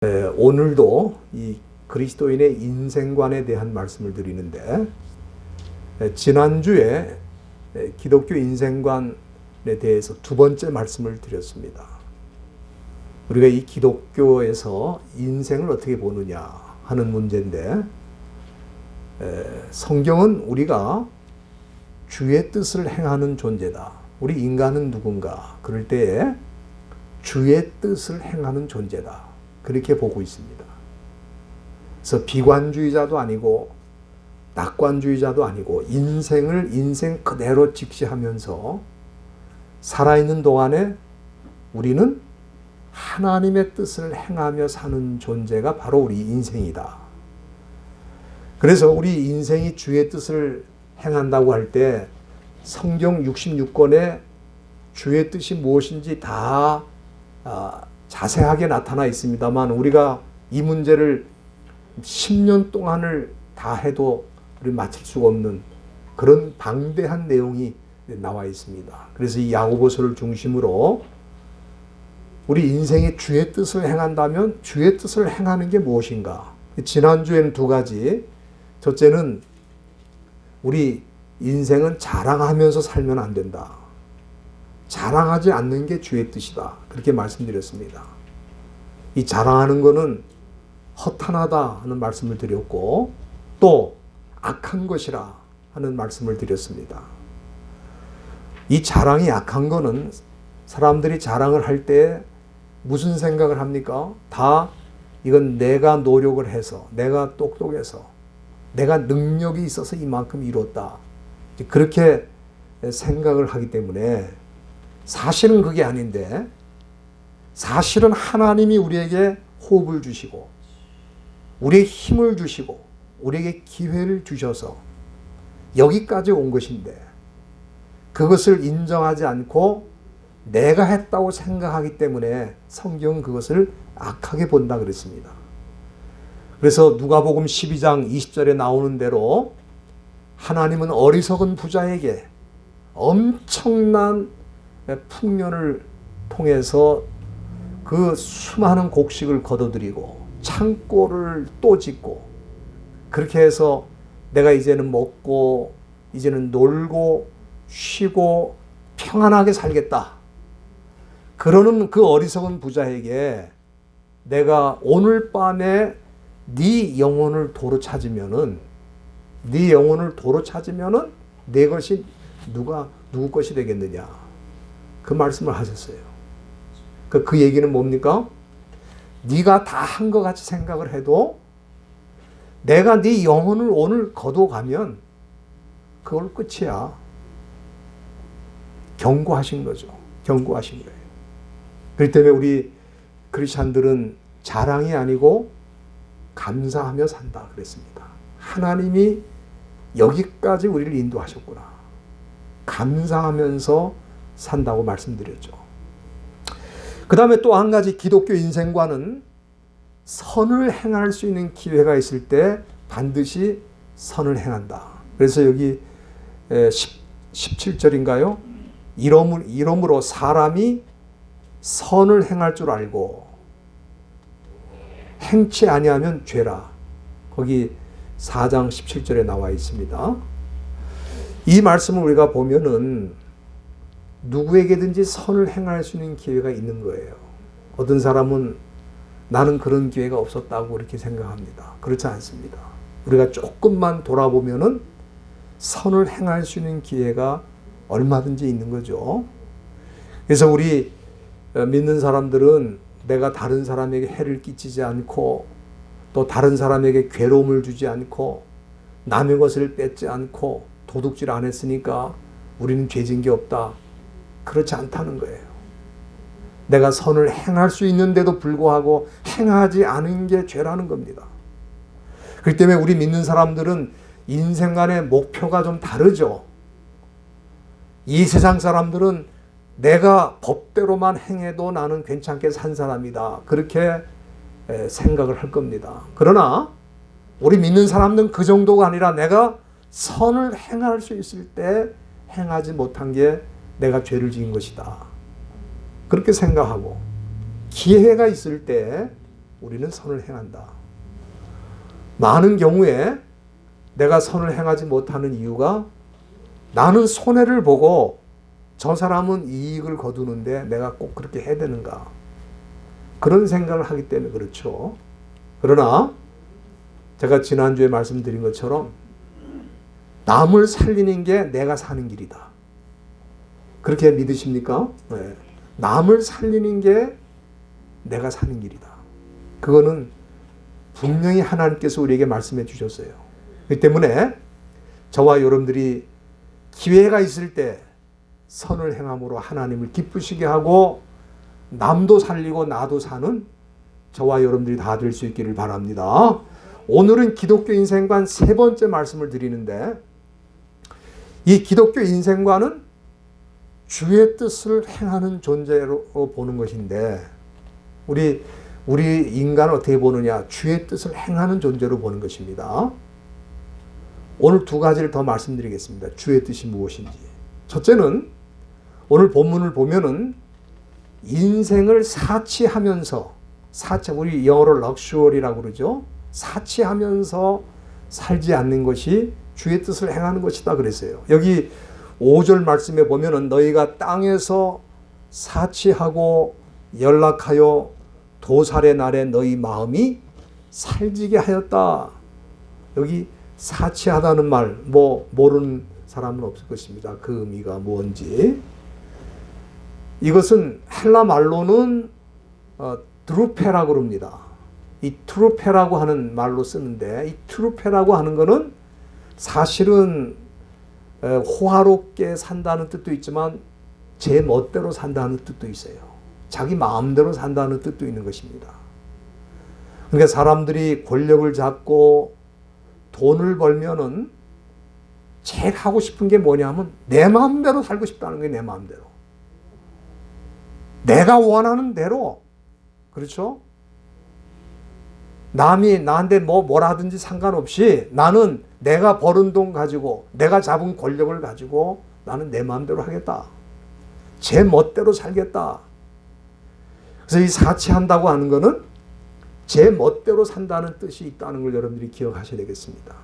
오늘도 이 그리스도인의 인생관에 대한 말씀을 드리는데, 지난주에 기독교 인생관에 대해서 두 번째 말씀을 드렸습니다. 우리가 이 기독교에서 인생을 어떻게 보느냐 하는 문제인데, 성경은 우리가 주의 뜻을 행하는 존재다. 우리 인간은 누군가? 그럴 때에 주의 뜻을 행하는 존재다. 그렇게 보고 있습니다. 그래서 비관주의자도 아니고 낙관주의자도 아니고 인생을 인생 그대로 직시하면서 살아있는 동안에 우리는 하나님의 뜻을 행하며 사는 존재가 바로 우리 인생이다. 그래서 우리 인생이 주의 뜻을 행한다고 할 때 성경 66권에 주의 뜻이 무엇인지 다 자세하게 나타나 있습니다만, 우리가 이 문제를 10년 동안을 다 해도 우리 맞힐 수가 없는 그런 방대한 내용이 나와 있습니다. 그래서 이 야고보서를 중심으로 우리 인생의 주의 뜻을 행한다면 주의 뜻을 행하는 게 무엇인가? 지난주에는 두 가지. 첫째는 우리 인생은 자랑하면서 살면 안 된다. 자랑하지 않는 게 주의 뜻이다. 그렇게 말씀드렸습니다. 이 자랑하는 거는 허탄하다 하는 말씀을 드렸고, 또 악한 것이라 하는 말씀을 드렸습니다. 이 자랑이 악한 거는 사람들이 자랑을 할 때 무슨 생각을 합니까? 다 이건 내가 노력을 해서, 내가 똑똑해서, 내가 능력이 있어서 이만큼 이뤘다. 그렇게 생각을 하기 때문에 사실은 그게 아닌데, 사실은 하나님이 우리에게 호흡을 주시고 우리에게 힘을 주시고 우리에게 기회를 주셔서 여기까지 온 것인데, 그것을 인정하지 않고 내가 했다고 생각하기 때문에 성경은 그것을 악하게 본다 그랬습니다. 그래서 누가복음 12장 20절에 나오는 대로 하나님은 어리석은 부자에게 엄청난 풍년을 통해서 그 수많은 곡식을 거둬들이고 창고를 또 짓고, 그렇게 해서 내가 이제는 먹고 이제는 놀고 쉬고 평안하게 살겠다. 그러는 그 어리석은 부자에게 내가 오늘 밤에 네 영혼을 도로 찾으면은, 네 영혼을 도로 찾으면은 내 것이 누구 것이 되겠느냐. 그 말씀을 하셨어요. 그 얘기는 뭡니까? 네가 다 한 것 같이 생각을 해도 내가 네 영혼을 오늘 거둬가면 그걸 끝이야. 경고하신 거죠. 경고하신 거예요. 그렇기 때문에 우리 크리스찬들은 자랑이 아니고 감사하며 산다 그랬습니다. 하나님이 여기까지 우리를 인도하셨구나. 감사하면서 산다고 말씀드렸죠. 그 다음에 또 한 가지 기독교 인생관은 선을 행할 수 있는 기회가 있을 때 반드시 선을 행한다. 그래서 여기 17절인가요? 이러므로 사람이 선을 행할 줄 알고 행치 아니하면 죄라. 거기 4장 17절에 나와 있습니다. 이 말씀을 우리가 보면은 누구에게든지 선을 행할 수 있는 기회가 있는 거예요. 어떤 사람은 나는 그런 기회가 없었다고 이렇게 생각합니다. 그렇지 않습니다. 우리가 조금만 돌아보면은 선을 행할 수 있는 기회가 얼마든지 있는 거죠. 그래서 우리 믿는 사람들은 내가 다른 사람에게 해를 끼치지 않고, 또 다른 사람에게 괴로움을 주지 않고, 남의 것을 뺏지 않고 도둑질 안 했으니까 우리는 죄진 게 없다. 그렇지 않다는 거예요. 내가 선을 행할 수 있는데도 불구하고 행하지 않은 게 죄라는 겁니다. 그렇기 때문에 우리 믿는 사람들은 인생간의 목표가 좀 다르죠. 이 세상 사람들은 내가 법대로만 행해도 나는 괜찮게 산 사람이다. 그렇게 생각을 할 겁니다. 그러나 우리 믿는 사람들은 그 정도가 아니라 내가 선을 행할 수 있을 때 행하지 못한 게 내가 죄를 지은 것이다. 그렇게 생각하고 기회가 있을 때 우리는 선을 행한다. 많은 경우에 내가 선을 행하지 못하는 이유가 나는 손해를 보고 저 사람은 이익을 거두는데 내가 꼭 그렇게 해야 되는가. 그런 생각을 하기 때문에 그렇죠. 그러나 제가 지난주에 말씀드린 것처럼 남을 살리는 게 내가 사는 길이다. 그렇게 믿으십니까? 네. 남을 살리는 게 내가 사는 길이다. 그거는 분명히 하나님께서 우리에게 말씀해 주셨어요. 그렇기 때문에 저와 여러분들이 기회가 있을 때 선을 행함으로 하나님을 기쁘시게 하고 남도 살리고 나도 사는 저와 여러분들이 다 될 수 있기를 바랍니다. 오늘은 기독교 인생관 세 번째 말씀을 드리는데 이 기독교 인생관은 주의 뜻을 행하는 존재로 보는 것인데 우리 인간은 어떻게 보느냐? 주의 뜻을 행하는 존재로 보는 것입니다. 오늘 두 가지를 더 말씀드리겠습니다. 주의 뜻이 무엇인지. 첫째는 오늘 본문을 보면은 인생을 사치하면서 우리 영어로 럭셔리라고 그러죠. 사치하면서 살지 않는 것이 주의 뜻을 행하는 것이다 그랬어요. 여기 5절 말씀에 보면은 너희가 땅에서 사치하고 연락하여 도살의 날에 너희 마음이 살지게 하였다. 여기 사치하다는 말 모르는 사람은 없을 것입니다. 그 의미가 뭔지. 이것은 헬라 말로는 드루페라고 합니다. 이 트루페라고 하는 말로 쓰는데 이 트루페라고 하는 것은 사실은 호화롭게 산다는 뜻도 있지만 제 멋대로 산다는 뜻도 있어요. 자기 마음대로 산다는 뜻도 있는 것입니다. 그러니까 사람들이 권력을 잡고 돈을 벌면은 제일 하고 싶은 게 뭐냐면 내 마음대로 살고 싶다는 게 내 마음대로. 내가 원하는 대로. 그렇죠? 남이 나한테 뭐라든지 상관없이 나는 내가 버는 돈 가지고 내가 잡은 권력을 가지고 나는 내 마음대로 하겠다. 제 멋대로 살겠다. 그래서 이 사치한다고 하는 것은 제 멋대로 산다는 뜻이 있다는 걸 여러분들이 기억하셔야 되겠습니다.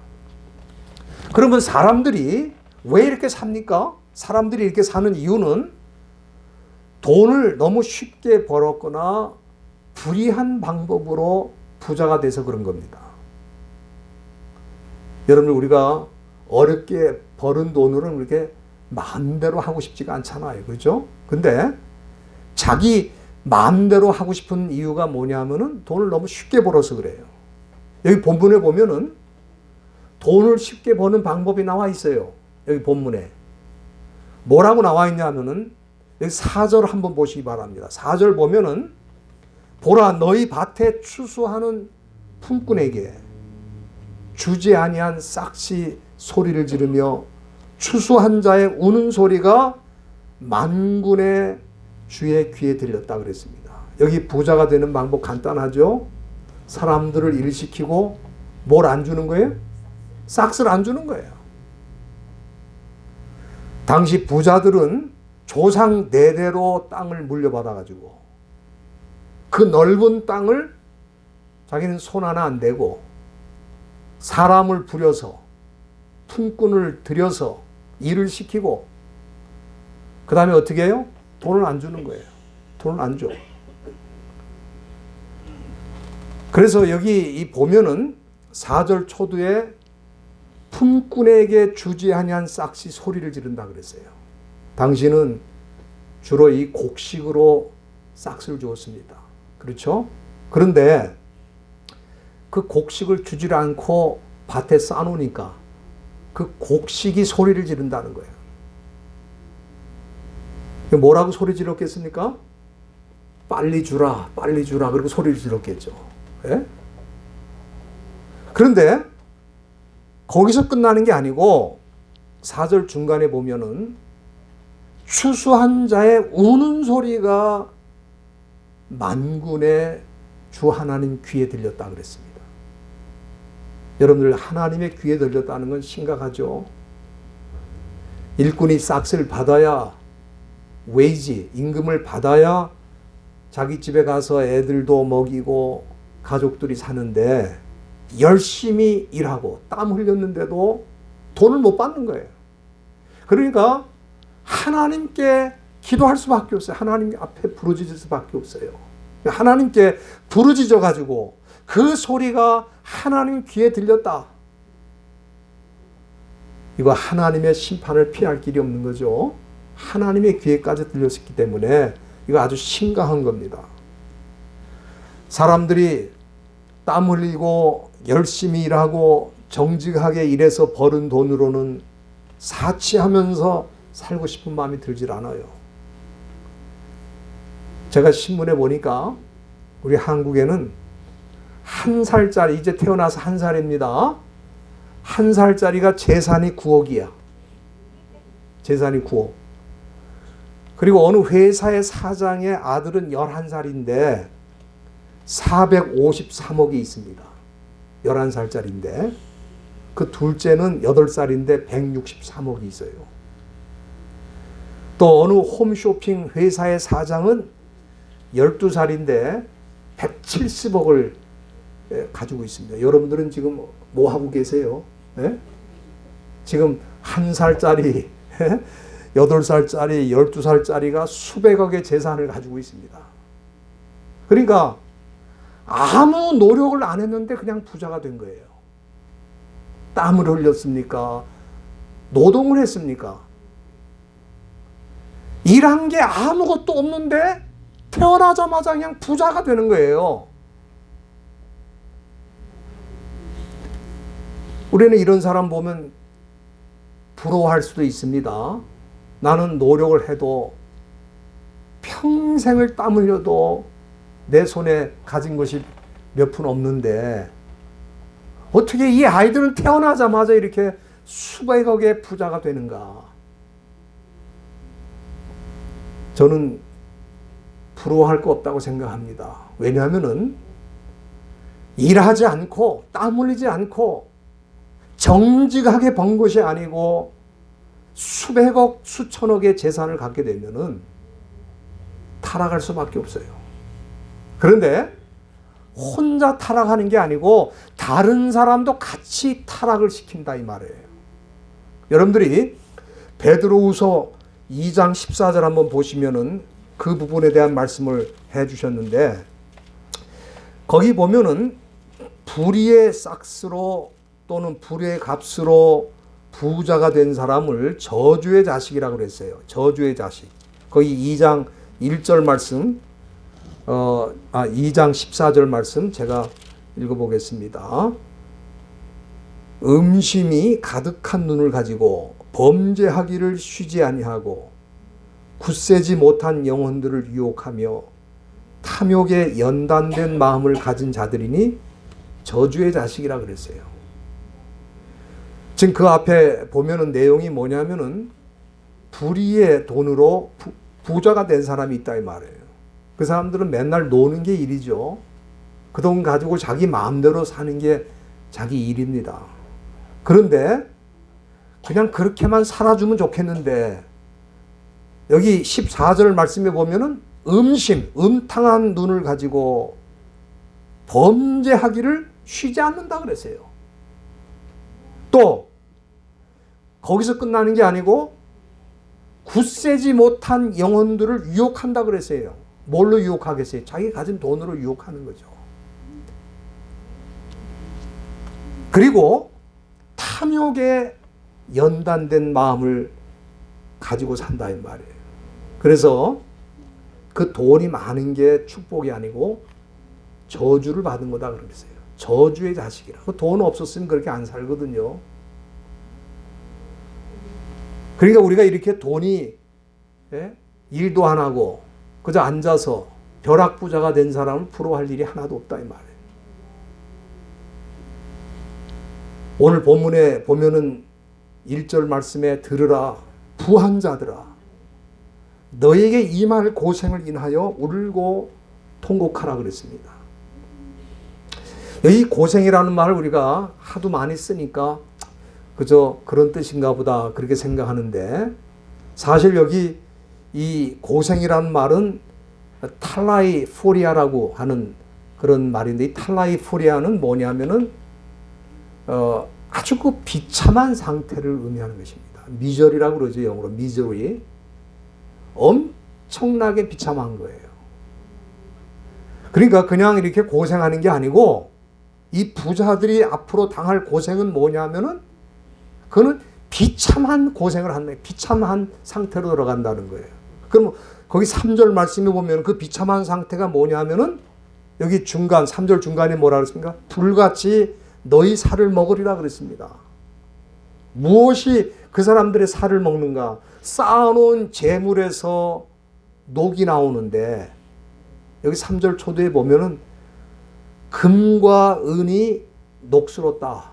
그러면 사람들이 왜 이렇게 삽니까? 사람들이 이렇게 사는 이유는 돈을 너무 쉽게 벌었거나 불이한 방법으로 부자가 돼서 그런 겁니다. 여러분 우리가 어렵게 벌은 돈으로는 그렇게 마음대로 하고 싶지가 않잖아요. 그렇죠? 근데 자기 마음대로 하고 싶은 이유가 뭐냐면은 돈을 너무 쉽게 벌어서 그래요. 여기 본문에 보면은 돈을 쉽게 버는 방법이 나와 있어요. 여기 본문에. 뭐라고 나와 있냐면은 여기 4절 한번 보시기 바랍니다. 4절 보면은 보라 너희 밭에 추수하는 품꾼에게 주지 아니한 싹시 소리를 지르며 추수한 자의 우는 소리가 만군의 주의 귀에 들렸다 그랬습니다. 여기 부자가 되는 방법 간단하죠. 사람들을 일시키고 뭘 안 주는 거예요? 싹스를 안 주는 거예요. 당시 부자들은 조상 대대로 땅을 물려받아가지고 그 넓은 땅을 자기는 손 하나 안 대고 사람을 부려서 품꾼을 들여서 일을 시키고 그 다음에 어떻게 해요? 돈을 안 주는 거예요. 돈을 안 줘. 그래서 여기 보면은 4절 초두에 품꾼에게 주지 아니한 싹시 소리를 지른다 그랬어요. 당신은 주로 이 곡식으로 싹스를 주었습니다. 그렇죠? 그런데 그 곡식을 주질 않고 밭에 쌓아놓으니까 그 곡식이 소리를 지른다는 거예요. 뭐라고 소리 질렀겠습니까? 빨리 주라, 빨리 주라. 그리고 소리를 질렀겠죠. 예? 그런데 거기서 끝나는 게 아니고 4절 중간에 보면은 추수한 자의 우는 소리가 만군의 주 하나님 귀에 들렸다 그랬습니다. 여러분들 하나님의 귀에 들렸다는 건 심각하죠. 일꾼이 싹스를 받아야 웨이지, 임금을 받아야 자기 집에 가서 애들도 먹이고 가족들이 사는데 열심히 일하고 땀 흘렸는데도 돈을 못 받는 거예요. 그러니까 하나님께 기도할 수밖에 없어요. 하나님 앞에 부르짖을 수밖에 없어요. 하나님께 부르짖어 가지고 그 소리가 하나님 귀에 들렸다. 이거 하나님의 심판을 피할 길이 없는 거죠. 하나님의 귀에까지 들렸기 때문에 이거 아주 심각한 겁니다. 사람들이 땀 흘리고 열심히 일하고 정직하게 일해서 버는 돈으로는 사치하면서 살고 싶은 마음이 들질 않아요. 제가 신문에 보니까 우리 한국에는 1살짜리, 이제 태어나서 1살입니다. 1살짜리가 재산이 9억이야. 재산이 9억. 그리고 어느 회사의 사장의 아들은 11살인데 453억이 있습니다. 11살짜리인데 그 둘째는 8살인데 163억이 있어요. 또 어느 홈쇼핑 회사의 사장은 12살인데 170억을 가지고 있습니다. 여러분들은 지금 뭐 하고 계세요? 예? 지금 1살짜리, 8살짜리, 12살짜리가 수백억의 재산을 가지고 있습니다. 그러니까 아무 노력을 안 했는데 그냥 부자가 된 거예요. 땀을 흘렸습니까? 노동을 했습니까? 일한 게 아무것도 없는데 태어나자마자 그냥 부자가 되는 거예요. 우리는 이런 사람 보면 부러워할 수도 있습니다. 나는 노력을 해도 평생을 땀 흘려도 내 손에 가진 것이 몇 푼 없는데 어떻게 이 아이들은 태어나자마자 이렇게 수백억의 부자가 되는가? 저는 부러워할 거 없다고 생각합니다. 왜냐하면은 일하지 않고 땀 흘리지 않고 정직하게 번 것이 아니고 수백억, 수천억의 재산을 갖게 되면은 타락할 수밖에 없어요. 그런데 혼자 타락하는 게 아니고 다른 사람도 같이 타락을 시킨다 이 말이에요. 여러분들이 베드로후서 2장 14절 한번 보시면은 그 부분에 대한 말씀을 해 주셨는데 거기 보면은 불의의 싹스로 또는 불의의 값으로 부자가 된 사람을 저주의 자식이라고 그랬어요. 저주의 자식. 거기 2장 1절 말씀 2장 14절 말씀 제가 읽어보겠습니다. 음심이 가득한 눈을 가지고 범죄하기를 쉬지 아니하고 굳세지 못한 영혼들을 유혹하며 탐욕에 연단된 마음을 가진 자들이니 저주의 자식이라 그랬어요. 지금 그 앞에 보면은 내용이 뭐냐면은 불의의 돈으로 부자가 된 사람이 있다 이 말이에요. 그 사람들은 맨날 노는 게 일이죠. 그 돈 가지고 자기 마음대로 사는 게 자기 일입니다. 그런데 그냥 그렇게만 살아주면 좋겠는데 여기 14절 말씀에 보면은 음탕한 눈을 가지고 범죄하기를 쉬지 않는다 그랬어요. 또 거기서 끝나는 게 아니고 굳세지 못한 영혼들을 유혹한다 그랬어요. 뭘로 유혹하겠어요? 자기 가진 돈으로 유혹하는 거죠. 그리고 탐욕에 연단된 마음을 가지고 산다 이 말이에요. 그래서 그 돈이 많은 게 축복이 아니고 저주를 받은 거다 그랬어요. 저주의 자식이라. 돈 없었으면 그렇게 안 살거든요. 그러니까 우리가 이렇게 돈이 일도 안 하고 그저 앉아서 벼락부자가 된 사람을 부러워할 일이 하나도 없다 이 말이에요. 오늘 본문에 보면은 1절 말씀에 들으라 부한 자들아 너에게 임할 고생을 인하여 울고 통곡하라 그랬습니다. 이 고생이라는 말을 우리가 하도 많이 쓰니까 그저 그런 뜻인가 보다 그렇게 생각하는데 사실 여기 이 고생이라는 말은 탈라이 포리아라고 하는 그런 말인데, 이 탈라이포리아는 뭐냐면은 아주 그 비참한 상태를 의미하는 것입니다. 미저리라고 그러죠. 영어로 미저리. 엄청나게 비참한 거예요. 그러니까 그냥 이렇게 고생하는 게 아니고, 이 부자들이 앞으로 당할 고생은 뭐냐면은 그는 비참한 고생을 하는 거예요. 비참한 상태로 들어간다는 거예요. 그럼 거기 3절 말씀에 보면 그 비참한 상태가 뭐냐면은 여기 중간 3절 중간에 뭐라 그랬습니까? 불같이 너희 살을 먹으리라 그랬습니다. 무엇이 그 사람들의 살을 먹는가? 쌓아놓은 재물에서 녹이 나오는데, 여기 3절 초도에 보면은 금과 은이 녹슬었다.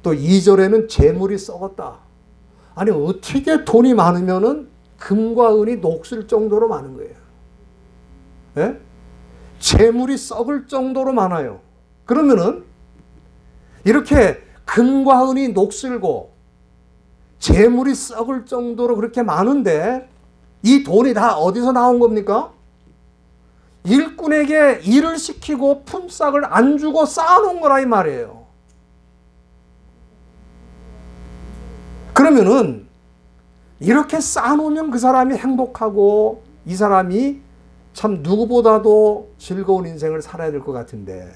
또 2절에는 재물이 썩었다. 아니, 어떻게 돈이 많으면은 금과 은이 녹슬 정도로 많은 거예요. 예? 재물이 썩을 정도로 많아요. 그러면은 이렇게 금과 은이 녹슬고 재물이 썩을 정도로 그렇게 많은데, 이 돈이 다 어디서 나온 겁니까? 일꾼에게 일을 시키고 품삯을 안 주고 쌓아놓은 거라 이 말이에요. 그러면은 이렇게 쌓아놓으면 그 사람이 행복하고 이 사람이 참 누구보다도 즐거운 인생을 살아야 될 것 같은데,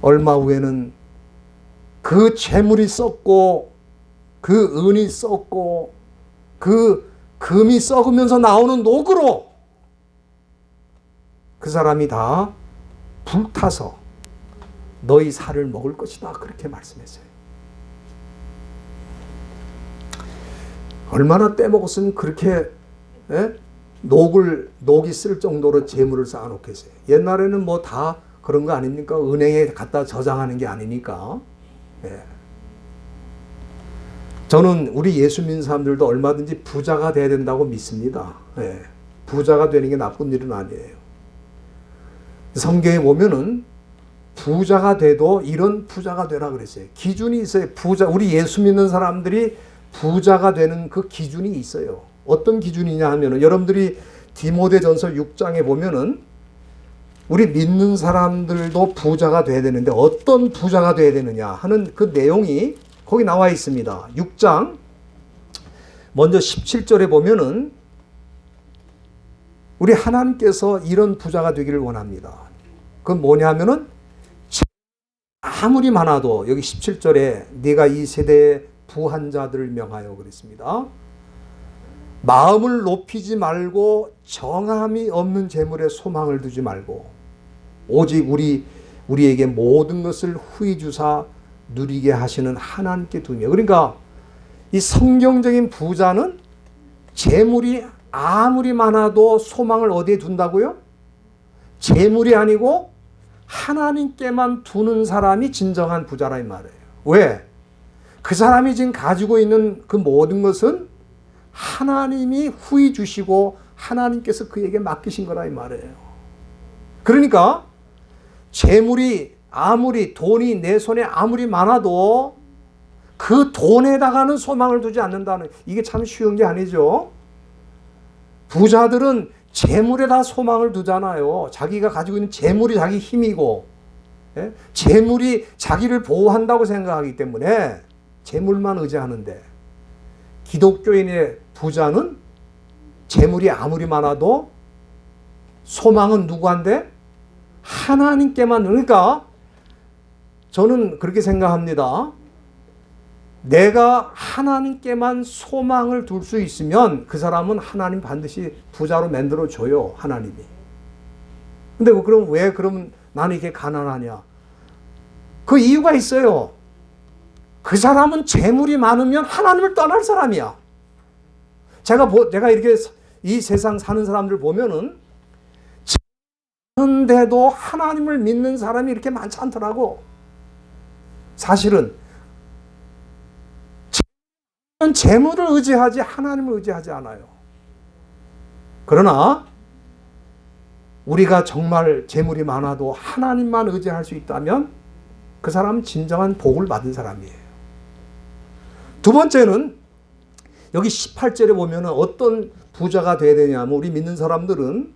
얼마 후에는 그 재물이 썩고 그 은이 썩고 그 금이 썩으면서 나오는 녹으로 그 사람이 다 불타서 너희 살을 먹을 것이다. 그렇게 말씀했어요. 얼마나 떼먹었으면 그렇게 녹이 쓸 정도로 재물을 쌓아놓겠어요. 옛날에는 뭐 다 그런 거 아닙니까? 은행에 갖다 저장하는 게 아니니까. 예. 저는 우리 예수 믿는 사람들도 얼마든지 부자가 돼야 된다고 믿습니다. 예. 부자가 되는 게 나쁜 일은 아니에요. 성경에 보면은 부자가 돼도 이런 부자가 되라 그랬어요. 기준이 있어요. 우리 예수 믿는 사람들이 부자가 되는 그 기준이 있어요. 어떤 기준이냐 하면은, 여러분들이 디모데전서 6장에 보면은 우리 믿는 사람들도 부자가 돼야 되는데 어떤 부자가 돼야 되느냐 하는 그 내용이 거기 나와 있습니다. 6장 먼저 17절에 보면은 우리 하나님께서 이런 부자가 되기를 원합니다. 그건 뭐냐면은 아무리 많아도, 여기 17절에 네가 이 세대의 부한 자들을 명하여 그랬습니다. 마음을 높이지 말고 정함이 없는 재물에 소망을 두지 말고 오직 우리에게 모든 것을 후히 주사 누리게 하시는 하나님께 두며. 그러니까 이 성경적인 부자는 재물이 아무리 많아도 소망을 어디에 둔다고요? 재물이 아니고 하나님께만 두는 사람이 진정한 부자라 이 말이에요. 왜? 그 사람이 지금 가지고 있는 그 모든 것은 하나님이 후히 주시고 하나님께서 그에게 맡기신 거라 이 말이에요. 그러니까 재물이 아무리, 돈이 내 손에 아무리 많아도 그 돈에다가는 소망을 두지 않는다는, 이게 참 쉬운 게 아니죠. 부자들은 재물에다 소망을 두잖아요. 자기가 가지고 있는 재물이 자기 힘이고, 예? 재물이 자기를 보호한다고 생각하기 때문에 재물만 의지하는데, 기독교인의 부자는 재물이 아무리 많아도 소망은 누구한테? 하나님께만. 그러니까 저는 그렇게 생각합니다. 내가 하나님께만 소망을 둘 수 있으면 그 사람은 하나님 반드시 부자로 만들어줘요. 하나님이. 근데 그럼 왜 그러면 나는 이렇게 가난하냐? 그 이유가 있어요. 그 사람은 재물이 많으면 하나님을 떠날 사람이야. 제가 이렇게 이 세상 사는 사람들 보면은 재물인데도 하나님을 믿는 사람이 이렇게 많지 않더라고. 사실은 재물을 의지하지 하나님을 의지하지 않아요. 그러나 우리가 정말 재물이 많아도 하나님만 의지할 수 있다면 그 사람은 진정한 복을 받은 사람이에요. 두 번째는 여기 18절에 보면 어떤 부자가 돼야 되냐면, 우리 믿는 사람들은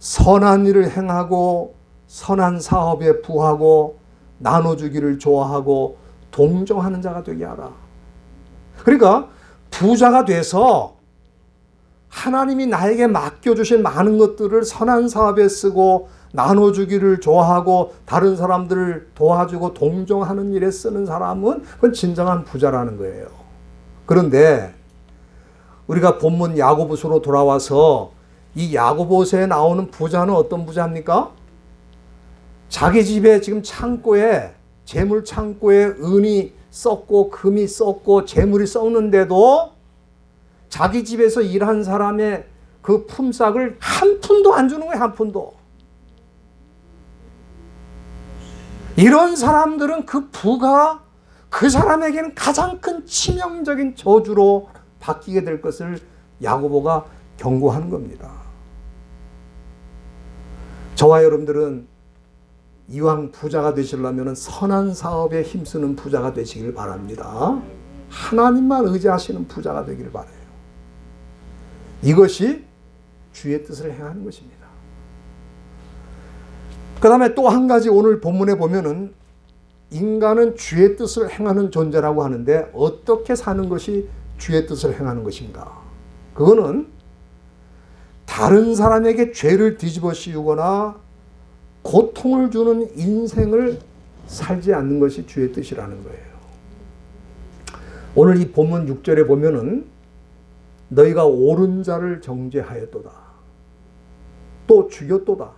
선한 일을 행하고 선한 사업에 부하고 나눠주기를 좋아하고 동정하는 자가 되게 하라. 그러니까 부자가 돼서 하나님이 나에게 맡겨주신 많은 것들을 선한 사업에 쓰고 나눠주기를 좋아하고 다른 사람들을 도와주고 동정하는 일에 쓰는 사람은 그건 진정한 부자라는 거예요. 그런데 우리가 본문 야고보서로 돌아와서 이 야고보서에 나오는 부자는 어떤 부자입니까? 자기 집에 지금 창고에 재물 창고에 은이 썩고 금이 썩고 재물이 썩는데도 자기 집에서 일한 사람의 그 품삯을 한 푼도 안 주는 거예요. 한 푼도. 이런 사람들은 그 부가 그 사람에게는 가장 큰 치명적인 저주로 바뀌게 될 것을 야고보가 경고하는 겁니다. 저와 여러분들은 이왕 부자가 되시려면 선한 사업에 힘쓰는 부자가 되시길 바랍니다. 하나님만 의지하시는 부자가 되길 바라요. 이것이 주의 뜻을 행하는 것입니다. 그 다음에 또 한 가지 오늘 본문에 보면은 인간은 주의 뜻을 행하는 존재라고 하는데 어떻게 사는 것이 주의 뜻을 행하는 것인가? 그거는 다른 사람에게 죄를 뒤집어 씌우거나 고통을 주는 인생을 살지 않는 것이 주의 뜻이라는 거예요. 오늘 이 본문 6절에 보면은 너희가 옳은 자를 정죄하였도다. 또 죽였도다.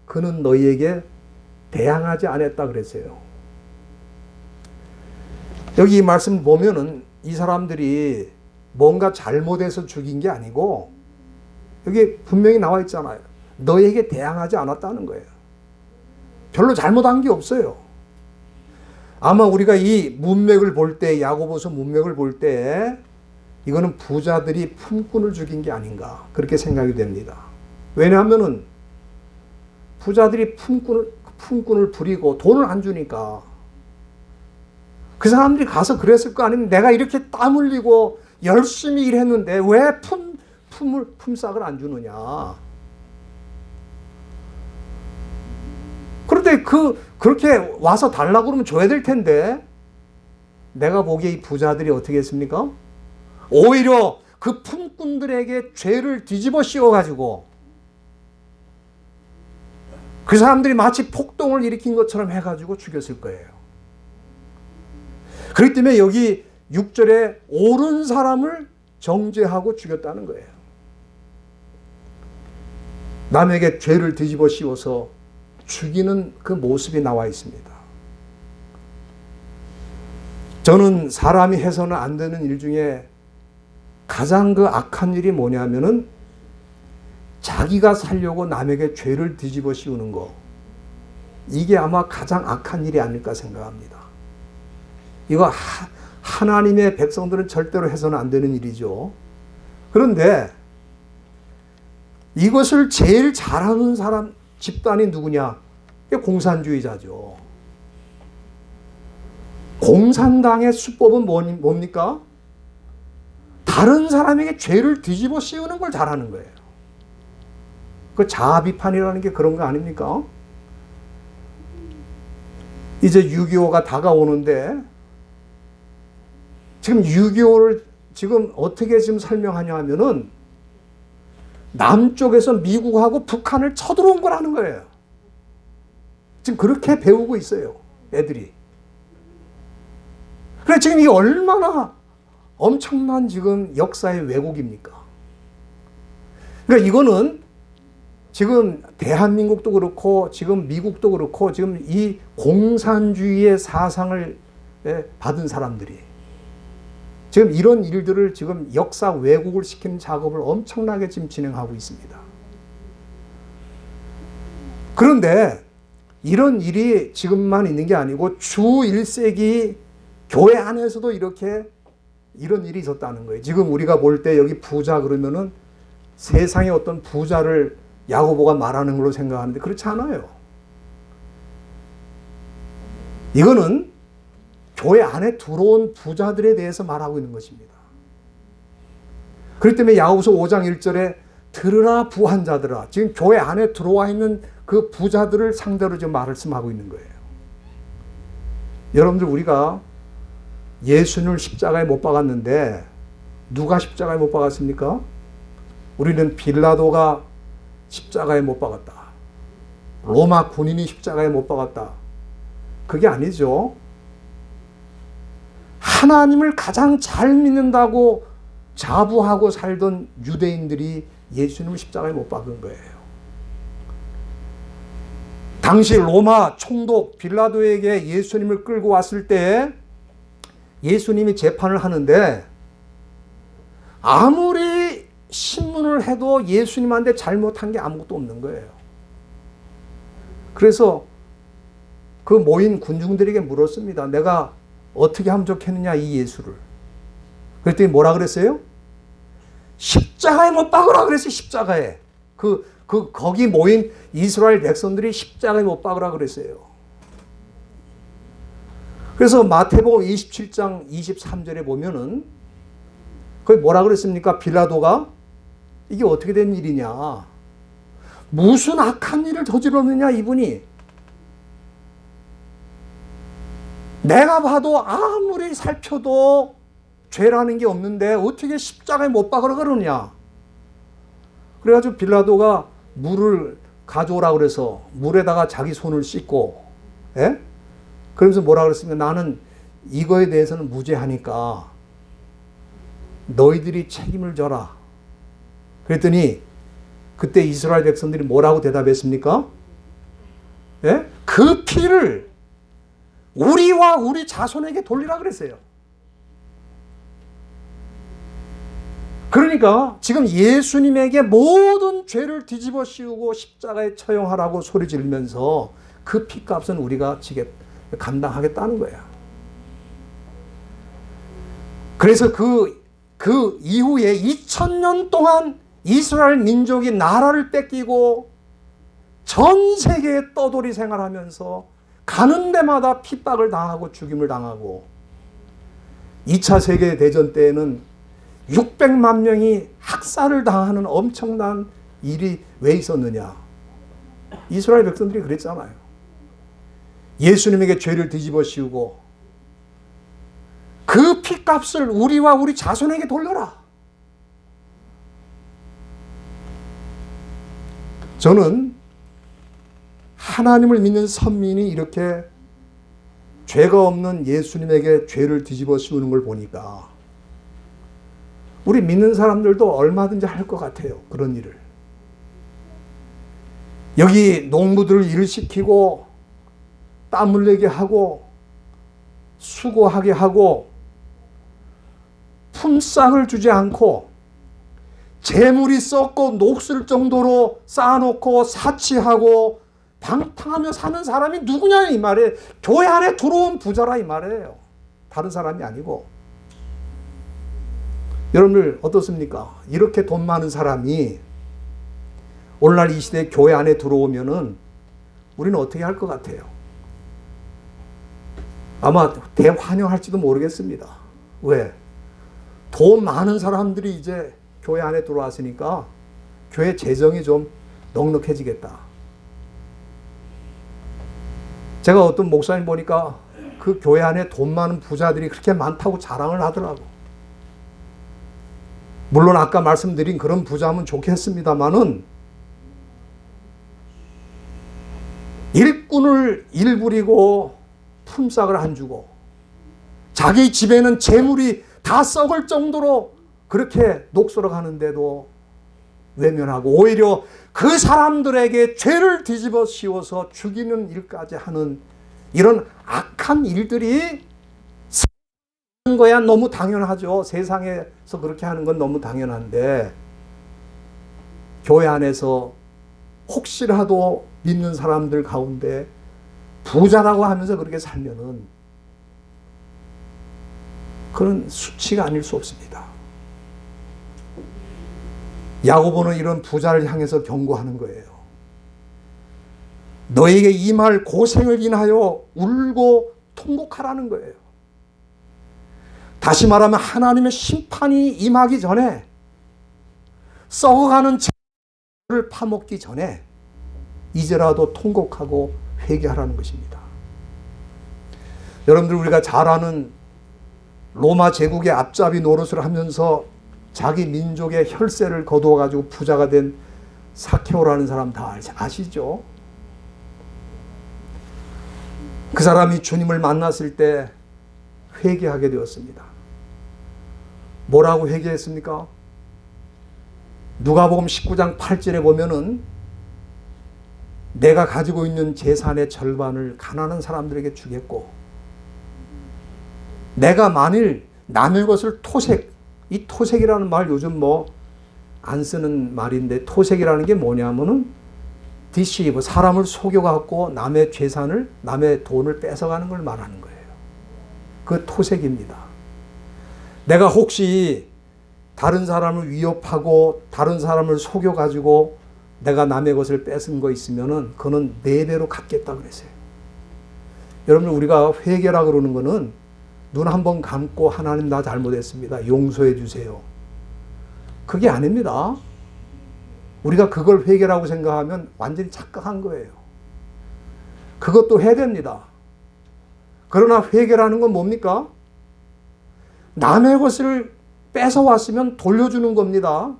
그는 너희에게 대항하지 않았다 그랬어요. 여기 이 말씀 보면은 이 사람들이 뭔가 잘못해서 죽인 게 아니고 여기 분명히 나와 있잖아요. 너희에게 대항하지 않았다는 거예요. 별로 잘못한 게 없어요. 아마 우리가 이 문맥을 볼 때, 야고보서 문맥을 볼 때 이거는 부자들이 품꾼을 죽인 게 아닌가 그렇게 생각이 됩니다. 왜냐하면은 부자들이 품꾼을 부리고 돈을 안 주니까 그 사람들이 가서 그랬을 거 아니면 내가 이렇게 땀 흘리고 열심히 일했는데 왜 품삯을 안 주느냐. 그런데 그렇게 와서 달라고 그러면 줘야 될 텐데 내가 보기에 이 부자들이 어떻게 했습니까? 오히려 그 품꾼들에게 죄를 뒤집어 씌워가지고 그 사람들이 마치 폭동을 일으킨 것처럼 해가지고 죽였을 거예요. 그렇기 때문에 여기 6절에 옳은 사람을 정죄하고 죽였다는 거예요. 남에게 죄를 뒤집어 씌워서 죽이는 그 모습이 나와 있습니다. 저는 사람이 해서는 안 되는 일 중에 가장 그 악한 일이 뭐냐면은 자기가 살려고 남에게 죄를 뒤집어 씌우는 거. 이게 아마 가장 악한 일이 아닐까 생각합니다. 이거 하나님의 백성들은 절대로 해서는 안 되는 일이죠. 그런데 이것을 제일 잘하는 사람 집단이 누구냐? 이게 공산주의자죠. 공산당의 수법은 뭡니까? 다른 사람에게 죄를 뒤집어 씌우는 걸 잘하는 거예요. 그 자아 비판이라는 게 그런 거 아닙니까? 이제 6.25가 다가오는데 지금 6.25를 지금 어떻게 지금 설명하냐 하면은 남쪽에서 미국하고 북한을 쳐들어온 거라는 거예요. 지금 그렇게 배우고 있어요. 애들이. 그래 지금 이게 얼마나 엄청난 지금 역사의 왜곡입니까? 그러니까 이거는 지금 대한민국도 그렇고 지금 미국도 그렇고 지금 이 공산주의의 사상을 받은 사람들이 지금 이런 일들을 지금 역사 왜곡을 시키는 작업을 엄청나게 지금 진행하고 있습니다. 그런데 이런 일이 지금만 있는 게 아니고 주 1세기 교회 안에서도 이런 일이 있었다는 거예요. 지금 우리가 볼 때 여기 부자 그러면은 세상의 어떤 부자를 야고보가 말하는 걸로 생각하는데 그렇지 않아요. 이거는 교회 안에 들어온 부자들에 대해서 말하고 있는 것입니다. 그렇기 때문에 야고보서 5장 1절에 들으라 부한 자들아. 지금 교회 안에 들어와 있는 그 부자들을 상대로 지금 말씀하고 있는 거예요. 여러분들, 우리가 예수님을 십자가에 못 박았는데 누가 십자가에 못 박았습니까? 우리는 빌라도가 십자가에 못 박았다, 로마 군인이 십자가에 못 박았다, 그게 아니죠. 하나님을 가장 잘 믿는다고 자부하고 살던 유대인들이 예수님을 십자가에 못 박은 거예요. 당시 로마 총독 빌라도에게 예수님을 끌고 왔을 때 예수님이 재판을 하는데 아무리 신문을 해도 예수님한테 잘못한 게 아무것도 없는 거예요. 그래서 그 모인 군중들에게 물었습니다. 내가 어떻게 하면 좋겠느냐, 이 예수를. 그랬더니 뭐라 그랬어요? 십자가에 못 박으라 그랬어요. 십자가에. 거기 모인 이스라엘 백성들이 십자가에 못 박으라 그랬어요. 그래서 마태복음 27장 23절에 보면은 거기 뭐라 그랬습니까? 빌라도가 이게 어떻게 된 일이냐, 무슨 악한 일을 저질렀느냐 이분이. 내가 봐도 아무리 살펴도 죄라는 게 없는데 어떻게 십자가에 못 박으라 그러느냐. 그래가지고 빌라도가 물을 가져오라 그래서 물에다가 자기 손을 씻고, 예? 그러면서 뭐라 그랬습니까? 나는 이거에 대해서는 무죄하니까 너희들이 책임을 져라. 그랬더니 그때 이스라엘 백성들이 뭐라고 대답했습니까? 예? 그 피를 우리와 우리 자손에게 돌리라 그랬어요. 그러니까 지금 예수님에게 모든 죄를 뒤집어 씌우고 십자가에 처형하라고 소리 지르면서 그 피값은 우리가 감당하겠다는 거야. 그래서 그 이후에 2000년 동안 이스라엘 민족이 나라를 뺏기고 전 세계에 떠돌이 생활하면서 가는 데마다 핍박을 당하고 죽임을 당하고, 2차 세계대전 때에는 600만 명이 학살을 당하는 엄청난 일이 왜 있었느냐. 이스라엘 백성들이 그랬잖아요. 예수님에게 죄를 뒤집어 씌우고 그 피값을 우리와 우리 자손에게 돌려라. 저는 하나님을 믿는 선민이 이렇게 죄가 없는 예수님에게 죄를 뒤집어 씌우는 걸 보니까 우리 믿는 사람들도 얼마든지 할 것 같아요. 그런 일을. 여기 농부들을 일을 시키고 땀 흘리게 하고 수고하게 하고 품삯을 주지 않고 재물이 썩고 녹슬 정도로 쌓아놓고 사치하고 방탕하며 사는 사람이 누구냐 이 말이에요. 교회 안에 들어온 부자라 이 말이에요. 다른 사람이 아니고. 여러분들 어떻습니까? 이렇게 돈 많은 사람이 오늘날 이 시대에 교회 안에 들어오면은 우리는 어떻게 할 것 같아요? 아마 대환영할지도 모르겠습니다. 왜? 돈 많은 사람들이 이제 교회 안에 들어왔으니까 교회 재정이 좀 넉넉해지겠다. 제가 어떤 목사님 보니까 그 교회 안에 돈 많은 부자들이 그렇게 많다고 자랑을 하더라고. 물론 아까 말씀드린 그런 부자면 좋겠습니다만은 일꾼을 일부리고 품삯을 안 주고 자기 집에는 재물이 다 썩을 정도로 그렇게 녹슬어 가는데도 외면하고 오히려 그 사람들에게 죄를 뒤집어 씌워서 죽이는 일까지 하는 이런 악한 일들이 하는 거야 너무 당연하죠. 세상에서 그렇게 하는 건 너무 당연한데 교회 안에서 혹시라도 믿는 사람들 가운데 부자라고 하면서 그렇게 살면은 그런 수치가 아닐 수 없습니다. 야고보는 이런 부자를 향해서 경고하는 거예요. 너에게 임할 고생을 인하여 울고 통곡하라는 거예요. 다시 말하면 하나님의 심판이 임하기 전에 썩어가는 를 파먹기 전에 이제라도 통곡하고 회개하라는 것입니다. 여러분들, 우리가 잘 아는 로마 제국의 앞잡이 노릇을 하면서 자기 민족의 혈세를 거두어 가지고 부자가 된 사케오라는 사람 다 아시죠? 그 사람이 주님을 만났을 때 회개하게 되었습니다. 뭐라고 회개했습니까? 누가복음 19장 8절에 보면은 내가 가지고 있는 재산의 절반을 가난한 사람들에게 주겠고, 내가 만일 남의 것을 토색, 이 토색이라는 말 요즘 안 쓰는 말인데, 토색이라는 게 뭐냐면은 deceive, 사람을 속여갖고 남의 재산을, 남의 돈을 뺏어가는 걸 말하는 거예요. 그 토색입니다. 내가 혹시 다른 사람을 위협하고 다른 사람을 속여가지고 내가 남의 것을 뺏은 거 있으면은 그거는 4배로 갚겠다 그랬어요. 여러분, 우리가 회개라 그러는 거는 눈 한번 감고 하나님 나 잘못했습니다, 용서해 주세요, 그게 아닙니다. 우리가 그걸 회개라고 생각하면 완전히 착각한 거예요. 그것도 해야 됩니다. 그러나 회개라는 건 뭡니까? 남의 것을 뺏어왔으면 돌려주는 겁니다.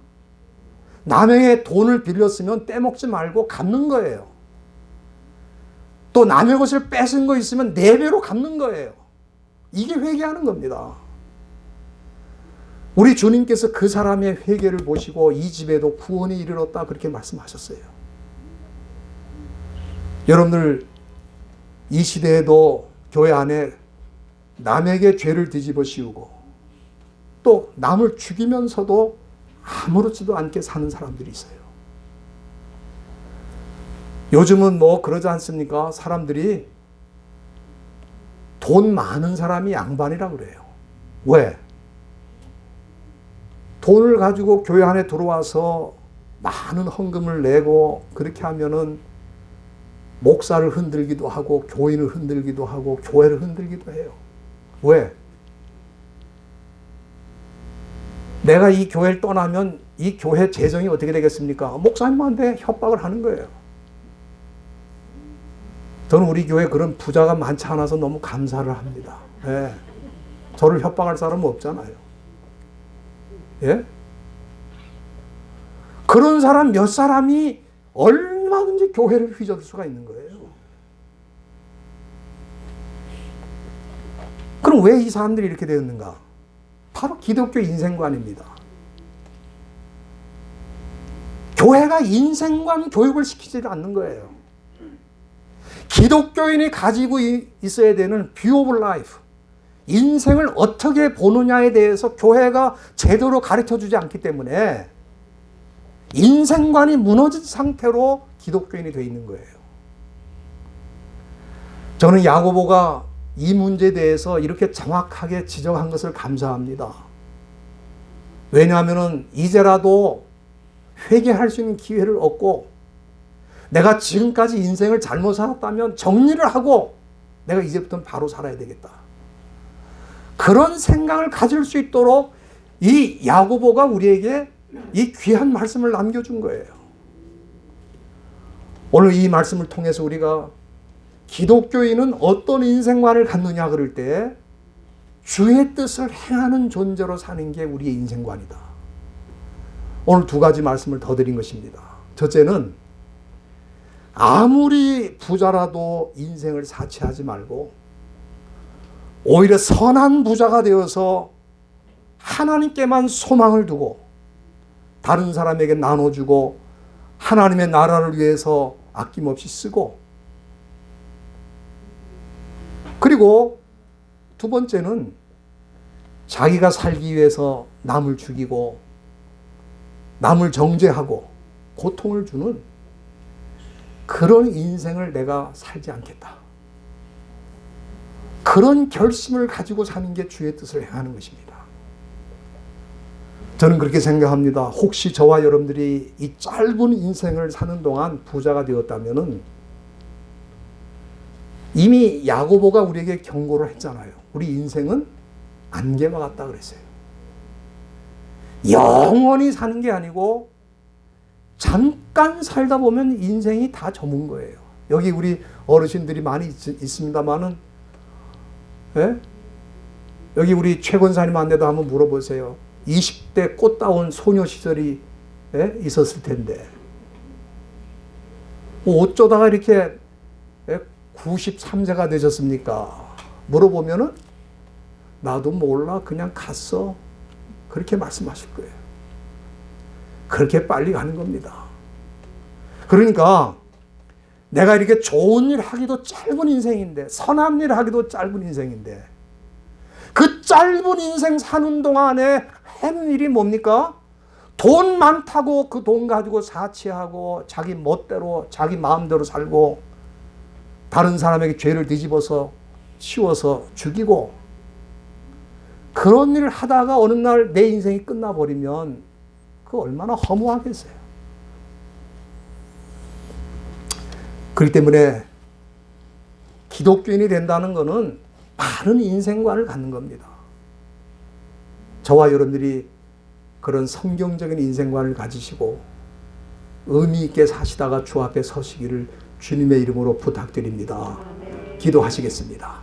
남의 돈을 빌렸으면 떼먹지 말고 갚는 거예요. 또 남의 것을 뺏은 거 있으면 4배로 갚는 거예요. 이게 회개하는 겁니다. 우리 주님께서 그 사람의 회개를 보시고 이 집에도 구원이 이르렀다 그렇게 말씀하셨어요. 여러분들, 이 시대에도 교회 안에 남에게 죄를 뒤집어 씌우고 또 남을 죽이면서도 아무렇지도 않게 사는 사람들이 있어요. 요즘은 그러지 않습니까? 사람들이 돈 많은 사람이 양반이라 그래요. 왜? 돈을 가지고 교회 안에 들어와서 많은 헌금을 내고 그렇게 하면은 목사를 흔들기도 하고 교인을 흔들기도 하고 교회를 흔들기도 해요. 왜? 내가 이 교회를 떠나면 이 교회 재정이 어떻게 되겠습니까? 목사님한테 협박을 하는 거예요. 저는 우리 교회에 그런 부자가 많지 않아서 너무 감사를 합니다. 예. 저를 협박할 사람은 없잖아요. 예? 그런 사람 몇 사람이 얼마든지 교회를 휘저을 수가 있는 거예요. 그럼 왜 이 사람들이 이렇게 되었는가? 바로 기독교 인생관입니다. 교회가 인생관 교육을 시키지 않는 거예요. 기독교인이 가지고 있어야 되는 뷰 오브 라이프, 인생을 어떻게 보느냐에 대해서 교회가 제대로 가르쳐주지 않기 때문에 인생관이 무너진 상태로 기독교인이 되어 있는 거예요. 저는 야고보가 이 문제에 대해서 이렇게 정확하게 지적한 것을 감사합니다. 왜냐하면 이제라도 회개할 수 있는 기회를 얻고 내가 지금까지 인생을 잘못 살았다면 정리를 하고 내가 이제부터는 바로 살아야 되겠다, 그런 생각을 가질 수 있도록 이 야고보가 우리에게 이 귀한 말씀을 남겨준 거예요. 오늘 이 말씀을 통해서 우리가 기독교인은 어떤 인생관을 갖느냐 그럴 때 주의 뜻을 행하는 존재로 사는 게 우리의 인생관이다. 오늘 2가지 말씀을 더 드린 것입니다. 첫째는 아무리 부자라도 인생을 사치하지 말고 오히려 선한 부자가 되어서 하나님께만 소망을 두고 다른 사람에게 나눠주고 하나님의 나라를 위해서 아낌없이 쓰고, 그리고 2번째는 자기가 살기 위해서 남을 죽이고 남을 정죄하고 고통을 주는 그런 인생을 내가 살지 않겠다, 그런 결심을 가지고 사는 게 주의 뜻을 행하는 것입니다. 저는 그렇게 생각합니다. 혹시 저와 여러분들이 이 짧은 인생을 사는 동안 부자가 되었다면은 이미 야고보가 우리에게 경고를 했잖아요. 우리 인생은 안개와 같다 그랬어요. 영원히 사는 게 아니고 잠깐 살다 보면 인생이 다 저문 거예요. 여기 우리 어르신들이 많이 있습니다만은, 예? 여기 우리 최 권사님한테도 한번 물어보세요. 20대 꽃다운 소녀 시절이 있었을 텐데 어쩌다가 이렇게 93세가 되셨습니까? 물어보면은 나도 몰라 그냥 갔어. 그렇게 말씀하실 거예요. 그렇게 빨리 가는 겁니다. 그러니까 내가 이렇게 좋은 일 하기도 짧은 인생인데, 선한 일 하기도 짧은 인생인데, 그 짧은 인생 사는 동안에 하는 일이 뭡니까? 돈 많다고 그 돈 가지고 사치하고 자기 멋대로 자기 마음대로 살고 다른 사람에게 죄를 뒤집어서 씌워서 죽이고, 그런 일을 하다가 어느 날 내 인생이 끝나버리면 그 얼마나 허무하겠어요. 그렇기 때문에 기독교인이 된다는 것은 바른 인생관을 갖는 겁니다. 저와 여러분들이 그런 성경적인 인생관을 가지시고 의미 있게 사시다가 주 앞에 서시기를 주님의 이름으로 부탁드립니다. 기도하시겠습니다.